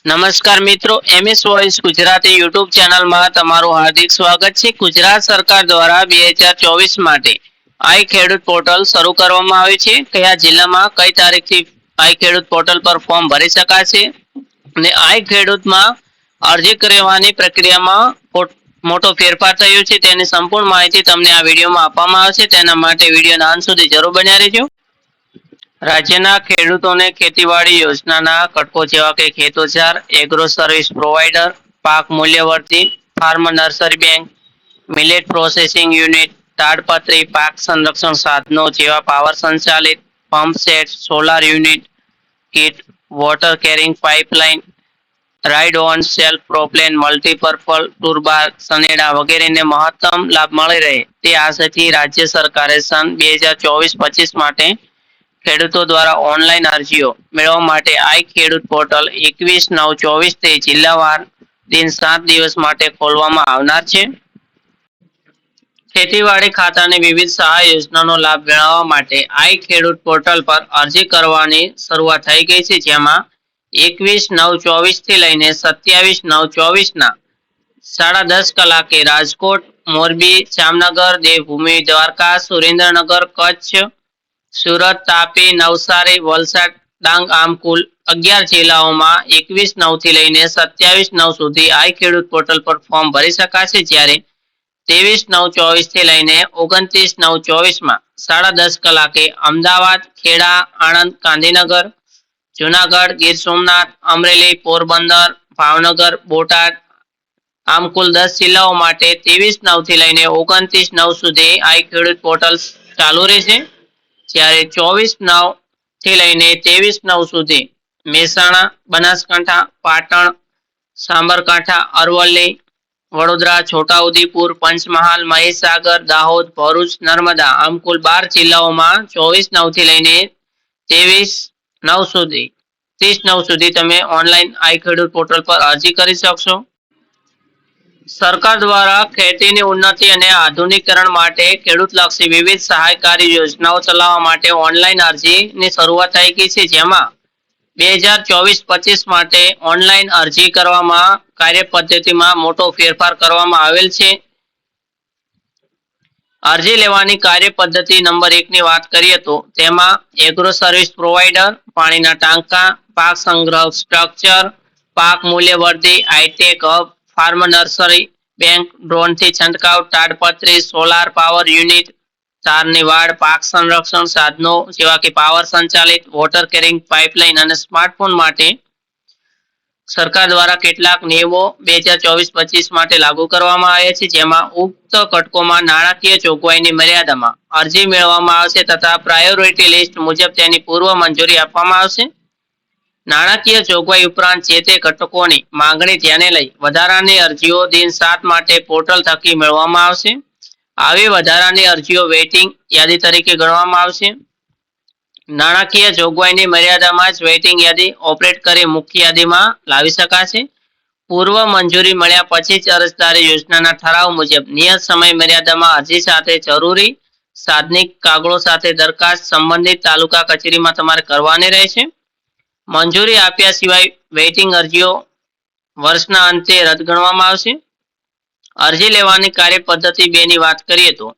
નમસ્કાર મિત્રો, MS voice Gujarati YouTube ચેનલમાં તમારું હાર્દિક સ્વાગત છે। ગુજરાત સરકાર દ્વારા 2024 માટે આઈ ખેડૂત પોર્ટલ શરૂ કરવામાં આવ્યું છે। કયા જિલ્લામાં કઈ તારીખથી આઈ ખેડૂત પોર્ટલ પર ફોર્મ ભરી શકાશે અને આઈ ખેડૂતમાં અરજી કરવાની પ્રક્રિયામાં મોટો ફેરફાર થયો છે તેની સંપૂર્ણ માહિતી તમને આ વિડીયોમાં આપવામાં આવશે। તેના માટે વિડીયોના અંત સુધી જરૂર બન્યા રહેજો। રાજ્યના ખેડૂતોને ખેતીવાડી યોજનાના ઘટકો જેવા કે ખેતોજાર, એગ્રો સર્વિસ પ્રોવાઇડર, પાક મૂલ્યવર્ધિત, farm nursery bank, millet processing unit, તાડપત્રી, પાક સંરક્ષણ સાધનો જેવા પાવર સંચાલિત pump set, solar unit, kit, water carrying pipeline, ride on self propelled, multipurpose toolbar, સનેડા વગેરેને મહત્તમ લાભ મળી રહે તે આશયથી રાજ્ય સરકારે સન 2024-25 માટે ખેડૂતો દ્વારા ઓનલાઈન અરજીઓ મેળવવા માટે આઈ ખેડૂત પોર્ટલ 21/9/24 થી જિલ્લાવાર દિન 7 દિવસ માટે ખોલવામાં આવનાર છે। ખેતીવાડી ખાતાની વિવિધ સહાય યોજનાનો લાભ મેળવવા માટે આઈ ખેડૂત પોર્ટલ પર અરજી કરવાની શરૂઆત થઈ ગઈ છે, જેમાં 21/9/24 થી લઈને 27/9/24 ના 10:30 કલાકે રાજકોટ, મોરબી, જામનગર, દેવભૂમિ, દ્વારકા, સુરેન્દ્રનગર, કચ્છ, સુરત, તાપી, નવસારી, વલસાડ, ડાંગ આમ કુલ 11 જિલ્લાઓમાં 21/9 થી લઈને 27/9 સુધી આઈ ખેડૂત પોર્ટલ પર ફોર્મ ભરી શકાશે, જ્યારે 23/9/24 થી લઈને 29/9/24 માં 10:30 કલાકે અમદાવાદ, ખેડા, આણંદ, ગાંધીનગર, જુનાગઢ, ગીર સોમનાથ, અમરેલી, પોરબંદર, ભાવનગર, બોટાદ આમ કુલ 10 જિલ્લાઓ માટે 23/9 થી લઈને 29/9 સુધી આઈ ખેડૂત પોર્ટલ ચાલુ રહેશે, જ્યારે 24/9 થી લઈને 23/9 સુધી મહેસાણા, બનાસકાંઠા, પાટણ, સાબરકાંઠા, અરવલ્લી, વડોદરા, છોટાઉદેપુર, પંચમહાલ, મહીસાગર, દાહોદ, ભરૂચ, નર્મદા આમ કુલ 12 જિલ્લાઓમાં 24/9 થી લઈને 23/9 સુધી 30/9 સુધી તમે ઓનલાઈન આઈ ખેડૂત પોર્ટલ પર અરજી કરી શકશો। સરકાર દ્વારા ખેતીની ઉન્નતિ અને આધુનિકીકરણ માટે ખેડૂતલક્ષી વિવિધ સહાયકારી યોજનાઓ ચલાવવા માટે ઓનલાઈન અરજીની શરૂઆત થઈ ગઈ છે, જેમાં 2024-25 માટે ઓનલાઈન અરજી કરવામાં કાર્યપદ્ધતિમાં મોટો ફેરફાર કરવામાં આવેલ છે। અરજી લેવાની કાર્યપદ્ધતિ નંબર 1 ની વાત કરીએ તો તેમાં એગ્રો સર્વિસ પ્રોવાઇડર, પાણીના ટાંકા, પાક સંગ્રહ સ્ટ્રક્ચર, પાક મૂલ્યવર્ધિત, hi tech hub, farm nursery bank, ડ્રોનથી છંટકાવ, તાડપત્રી, સોલાર પાવર યુનિટ, તારની વાડ, પાક સંરક્ષણ સાધનો જેવા કે પાવર સંચાલિત, વોટર કેરિંગ પાઇપલાઇન અને સ્માર્ટફોન માટે સરકાર દ્વારા કેટલાક નિયમો 2024-25 માટે લાગુ કરવામાં આવ્યા છે, જેમાં ઉક્ત ઘટકોમાં નાણાકીય જોગવાઈની મર્યાદામાં અરજી મેળવવામાં આવશે તથા પ્રાયોરિટી લિસ્ટ મુજબ તેની પૂર્વ મંજૂરી આપવામાં આવશે। નાણાકીય જોગવાઈ ઉપરાંત જે તે ઘટકોની માંગણી ધ્યાને લઈ વધારાની અરજીઓ દિન 7 માટે પોર્ટલ થકી મેળવવામાં આવશે। આવી વધારાની અરજીઓ વેઇટિંગ યાદી તરીકે ગણવામાં આવશે। નાણાકીય જોગવાઈની મર્યાદામાં જ વેઇટિંગ યાદી ઓપરેટ કરી મુખ્ય યાદીમાં લાવી શકાશે। પૂર્વ મંજૂરી મળ્યા પછી જ અરજદારે યોજનાના ઠરાવ મુજબ નિયત સમય મર્યાદામાં અરજી સાથે જરૂરી સાધનિક કાગળો સાથે દરખાસ્ત સંબંધિત તાલુકા કચેરીમાં તમારે કરવાની રહેશે। મંજૂરી આપ્યા સિવાય વેઇટિંગ અરજીઓ વર્ષના અંતે રદ ગણવામાં આવશે। અરજી લેવાની કાર્યપદ્ધતિ 2 ની વાત કરીએ તો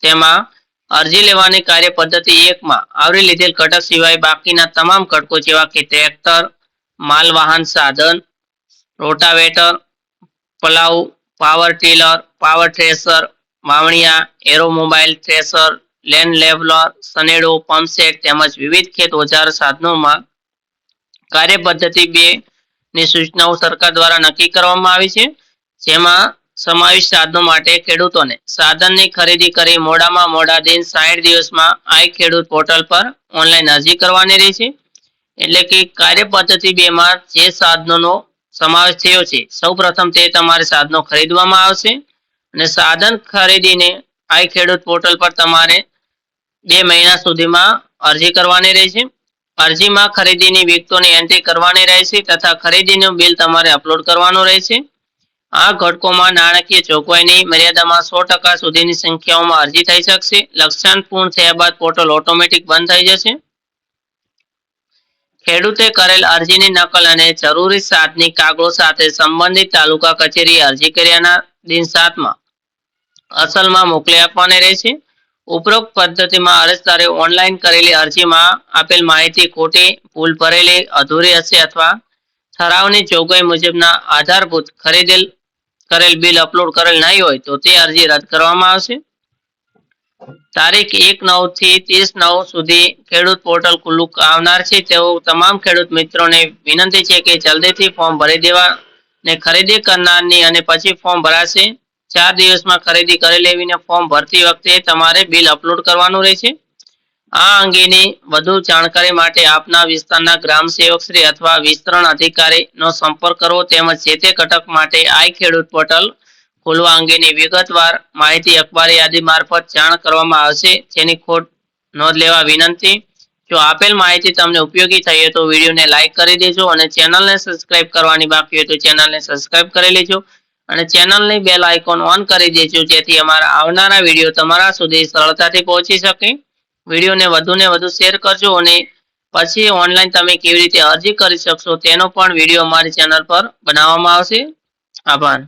તેમાં અરજી લેવાની કાર્યપદ્ધતિ 1 માં આવરી લીધેલ ઘટક સિવાય બાકીના તમામ ઘટકો જેવા કે ટ્રેક્ટર, માલવાહન સાધન, rotavator, plough, power tiller, power thresher, વાવણિયા, એરોમોબાઈલ થ્રેશર, લેન્ડ લેવલર, સનેડો, પંપસેટ તેમજ વિવિધ ખેત ઓજાર સાધનોમાં કાર્યપદ્ધતિ 2 ની સૂચનાઓ સરકાર દ્વારા નક્કી કરવામાં આવી છે, જેમાં સમાવિષ્ટ સાધનો માટે ખેડૂતોને સાધનની ખરીદી કરી મોડામાં મોડા દિન 60 દિવસમાં આઈ ખેડૂત પોર્ટલ પર ઓનલાઈન અરજી કરવાની રહેશે। એટલે કે કાર્યપદ્ધતિ 2 માં જે સાધનોનો સમાવેશ થયો છે સૌપ્રથમ તે તમારે સાધનો ખરીદવામાં આવશે અને સાધન ખરીદીને આઈ ખેડૂત પોર્ટલ પર તમારે 2 મહિના સુધીમાં અરજી કરવાની રહેશે। અરજીમાં ખરીદીની વિગતોની એન્ટ્રી કરવાની રહેશે તથા ખરીદીનું બિલ તમારે અપલોડ કરવાનું રહેશે। આ ઘટકોમાં નાણાકીય જોગવાઈની મર્યાદામાં 100% સુધીની સંખ્યાઓમાં અરજી થઈ શકશે। લક્ષ્યાંક પૂર્ણ થયા બાદ પોર્ટલ ઓટોમેટિક બંધ થઈ જશે। ખેડૂતે કરેલ અરજીની નકલ અને જરૂરી સાતની કાગળો સાથે સંબંધિત તાલુકા કચેરીએ અરજી કર્યાના દિન 7માં અસલમાં મોકલી આપવાની રહેશે. ઉપરોક્ત પદ્ધતિમાં અરજદારે ઓનલાઈન કરેલી અરજીમાં આપેલ માહિતી ખોટી, ભૂલ ભરેલી, અધૂરી હશે અથવા ઠરાવની જોગવાઈ મુજબના આધારભૂત કરેલ બિલ અપલોડ કરેલ નહીં હોય તો તે અરજી રદ કરવામાં આવશે. તારીખ 1/9 થી 30/9 સુધી ખેડૂત પોર્ટલ ખુલ્લું આવનાર છે. તેઓ તમામ ખેડૂત મિત્રોને વિનંતી છે કે જલ્દીથી ફોર્મ ભરી દેવા ને ખરીદી કરનારની અને પછી ફોર્મ ભરાશે 4 દિવસમાં ખરીદી કરી લેવીને ફોર્મ ભરતી વખતે તમારે બિલ અપલોડ કરવાનું રહેશે. આ અંગેની વધુ જાણકારી માટે આપના વિસ્તારના ગ્રામ સેવક શ્રી અથવા વિસ્તરણ અધિકારીનો સંપર્ક કરવો તેમજ જે તે ઘટક માટે આઈ ખેડૂત પોર્ટલ ખોલવા અંગેની વિગતવાર માહિતી અખબારી યાદી મારફત જાણ કરવામાં આવશે, જેની નોંધ લેવા વિનંતી. જો આપેલ માહિતી તમને ઉપયોગી થઈ હોય તો વિડીયોને લાઈક કરી દેજો અને ચેનલને સબસ્ક્રાઇબ કરવાની બાકી હોય તો ચેનલને સબસ્ક્રાઇબ કરી લેજો અને ચેનલની બેલ આઇકોન ઓન કરી દેજો જેથી અમારા આવનારા વિડીયો તમારા સુધી સરળતાથી પહોંચી શકે. વિડીયોને વધુને વધુ શેર કરજો અને પછી ઓનલાઈન તમે કેવી રીતે અરજી કરી શકશો તેનો પણ વિડીયો અમારી ચેનલ પર બનાવવામાં આવશે. આભાર.